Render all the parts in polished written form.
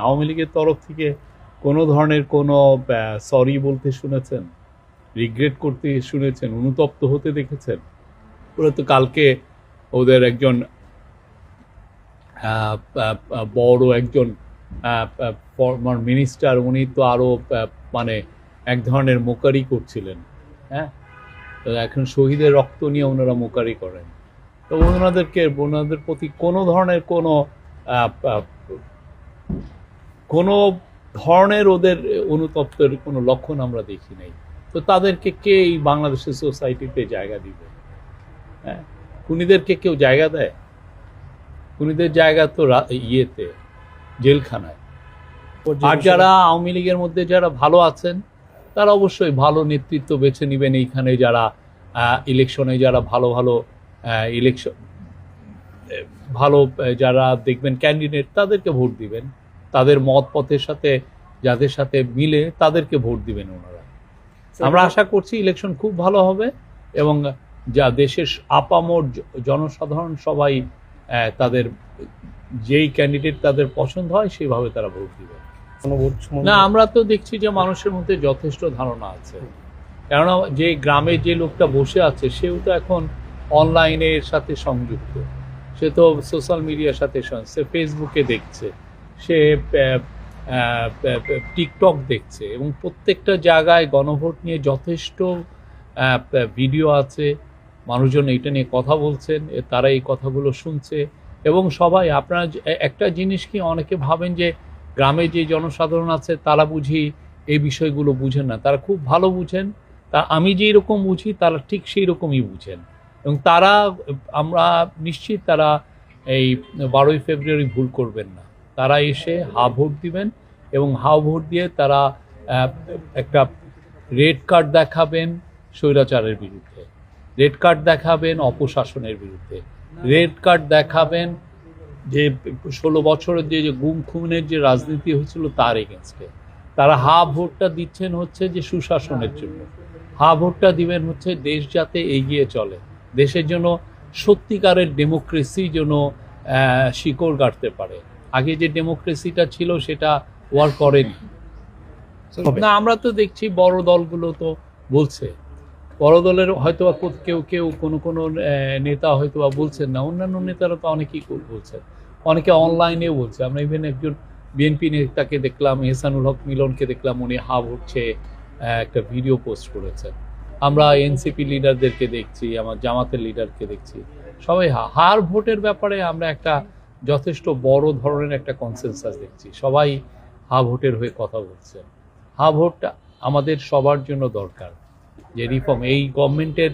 আওয়ামী লীগের তরফ থেকে কোনো ধরনের কোনো সরি বলতে শুনেছেন, রিগ্রেট করতে শুনেছেন, অনুতপ্ত হতে দেখেছেন? ওরা তো কালকে ওদের একজন বড় একজন ফর্মার মিনিস্টার, উনি তো আরও মানে এক ধরনের মোকারি করছিলেন। হ্যাঁ, তো এখন শহীদের রক্ত নিয়ে ওনারা মোকারি করেন। তো ওনাদের প্রতি কোনো ধরনের কোনো ধরনের ওদের অনুতপ্তের কোনো লক্ষণ আমরা দেখি নাই। তো তাদেরকে কে এই বাংলাদেশের সোসাইটিতে জায়গা দিবে? হ্যাঁ, খুনিদেরকে কেউ জায়গা দেয়? খুনিদের জায়গা তো ইয়েতে, জেলখানায়। আর যারা আওয়ামী লীগের মধ্যে যারা ভালো আছেন তারা অবশ্যই ভালো নেতৃত্ব বেছে নেবেন। এইখানে যারা ইলেকশনে যারা ভালো যারা দেখবেন ক্যান্ডিডেট, তাদেরকে ভোট দিবেন। তাদের মত পথের সাথে যাদের সাথে মিলে তাদেরকে ভোট দিবেন ওনারা। আমরা আশা করছি ইলেকশন খুব ভালো হবে এবং যা দেশের আপামর জনসাধারণ সবাই তাদের যেই ক্যান্ডিডেট তাদের পছন্দ হয় সেইভাবে তারা ভোট দিবে। না, আমরা তো দেখছি যে মানুষের মধ্যে যথেষ্ট ধারণা আছে। কেননা যে গ্রামে যে লোকটা বসে আছে সেও তো এখন অনলাইনের সাথে সংযুক্ত, সে তো সোশ্যাল মিডিয়ার সাথে, সে ফেসবুকে দেখছে, সে টিকটক দেখছে এবং প্রত্যেকটা জায়গায় গণভোট নিয়ে যথেষ্ট ভিডিও আছে। মানুষজন এটা নিয়ে কথা বলছেন, তারা এই কথাগুলো শুনছে এবং সবাই আপনারা একটা জিনিস কি অনেকে ভাবেন যে গ্রামে যে জনসাধারণ আছে তারা বুঝি এই বিষয়গুলো বুঝেন না, তারা খুব ভালো বুঝেন। তা আমি যেই রকম বুঝি তারা ঠিক সেই রকমই বুঝেন এবং তারা, আমরা নিশ্চিত তারা এই 12ই ফেব্রুয়ারি ভুল করবেন না। তারা এসে হা ভোট দিবেন এবং হা ভোট দিয়ে তারা একটা রেড কার্ড দেখাবেন স্বৈরাচারের বিরুদ্ধে, রেড কার্ড দেখাবেন অপশাসনের বিরুদ্ধে, রেড কার্ড দেখাবেন যে 16 বছরের যে গুম খুনের যে রাজনীতি হয়েছিল তার এগেনস্টে। তারা হা ভোটটা দিচ্ছেন হচ্ছে যে সুশাসনের জন্য, হা ভোটটা দিবেন হচ্ছে দেশ যাতে এগিয়ে চলে, দেশের জন্য সত্যিকারের ডেমোক্রেসি যেন শিকড় গাড়তে পারে। আগে যে ডেমোক্রেসিটা ছিল সেটা ওয়ার্ক করেনি। না, আমরা তো দেখছি বড় দলগুলো তো বলছে, বড় দলের হয়তো কেউ কোনো নেতা হয়তো বলছেন না, অন্যান্য নেতারা তো অনেকেই বলছেন, অনেকে অনলাইনেও বলছে। আমরা ইভেন একজন বিএনপি নেতাকে দেখলাম, এহসানুল হক মিলনকে দেখলাম, উনি হা ভোটছে একটা ভিডিও পোস্ট করেছেন। আমরা এনসিপি লিডারদেরকে দেখছি, আমার জামাতের লিডারকে দেখছি, সবাই হার ভোটের ব্যাপারে আমরা একটা যথেষ্ট বড় ধরনের একটা কনসেনসাস দেখছি। সবাই হা ভোটের হয়ে কথা বলছেন। হা ভোটটা আমাদের সবার জন্য দরকার। যে রিফর্ম, এই গভর্নমেন্টের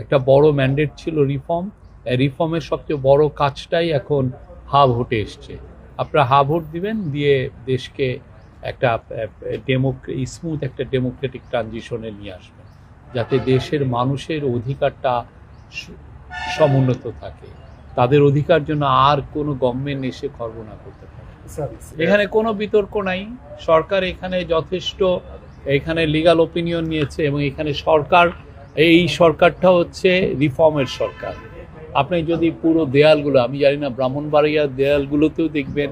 একটা বড় ম্যান্ডেট ছিল রিফর্ম, রিফর্মের সবচেয়ে বড় কাজটাই এখন হা ভোটে এসছে। আপনারা হা ভোট দিবেন, দিয়ে দেশকে একটা স্মুথ একটা ডেমোক্রেটিক ট্রানজিশনে নিয়ে আসবেন, যাতে দেশের মানুষের অধিকারটা সমুন্নত থাকে, তাদের অধিকার জন্য আর কোনো গভর্নমেন্ট এসে খর্ব না করতে পারে। এখানে কোনো বিতর্ক নাই। সরকার এখানে যথেষ্ট এখানে লিগাল ওপিনিয়ন নিয়েছে এবং এখানে এই সরকারটা হচ্ছে রিফর্মের সরকার। আপনি যদি পুরো দেয়ালগুলো, আমি জানি না ব্রাহ্মণবাড়িয়ার দেয়ালগুলোতেও দেখবেন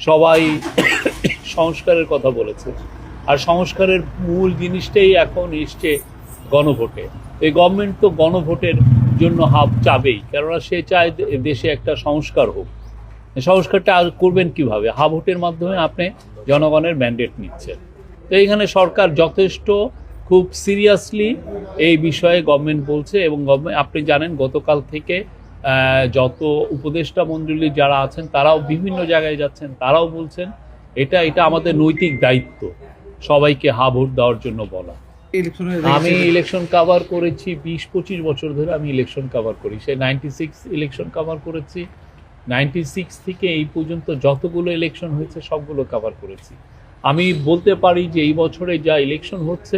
সবাই সংস্কারের কথা বলেছে, আর সংস্কারের মূল জিনিসটাই এখন এসছে গণভোটে। এই গভর্নমেন্ট তো গণভোটের জন্য চাবেই, কেননা সে চায় দেশে একটা সংস্কার হোক। সংস্কারটা আর করবেন কিভাবে? হা ভোটের মাধ্যমে আপনি জনগণের ম্যান্ডেট নিচ্ছেন। তো এইখানে সরকার যথেষ্ট খুব সিরিয়াসলি এই বিষয়ে গভর্নমেন্ট বলছে এবং আপনি জানেন গতকাল থেকে যত উপদেষ্টা মণ্ডলী যারা আছেন তারাও বিভিন্ন জায়গায় যাচ্ছেন, তারাও বলছেন এটা আমাদের নৈতিক দায়িত্ব সবাইকে হা ভোট দেওয়ার জন্য বলা। আমি ইলেকশন কভার করেছি 20-25 বছর ধরে, আমি ইলেকশন কভার করি। সেই 96 ইলেকশন কভার করেছি, 96 থেকে এই পর্যন্ত যতগুলো ইলেকশন হয়েছে সবগুলো কভার করেছি। আমি বলতে পারি যে এই বছরে যা ইলেকশন হচ্ছে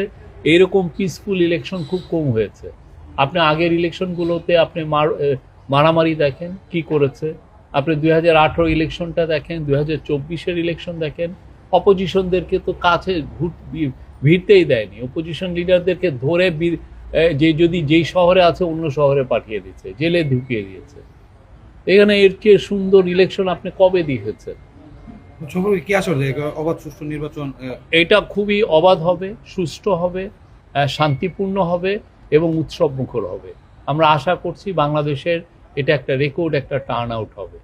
এরকম পিসফুল ইলেকশন খুব কম হয়েছে। আপনি আগের ইলেকশনগুলোতে আপনি মারামারি দেখেন কি করেছে, আপনি 2018 ইলেকশনটা দেখেন, 2024-এর ইলেকশন দেখেন, অপোজিশনদেরকে তো কাছে ভিড়তেই দেয়নি। অপোজিশন লিডারদেরকে ধরে যেই শহরে আছে অন্য শহরে পাঠিয়ে দিচ্ছে, জেলে ঢুকিয়ে দিয়েছে। এখানে এর চেয়ে সুন্দর ইলেকশন আপনি কবে দেখেছেন? সম্পর্কে কি আসলে অবাধ সুষ্ঠু নির্বাচন? এটা খুবই অবাধ হবে, সুষ্ঠু হবে, শান্তিপূর্ণ হবে এবং উৎসব মুখর হবে। আমরা আশা করছি বাংলাদেশের এটা একটা রেকর্ড একটা টার্ন আউট হবে।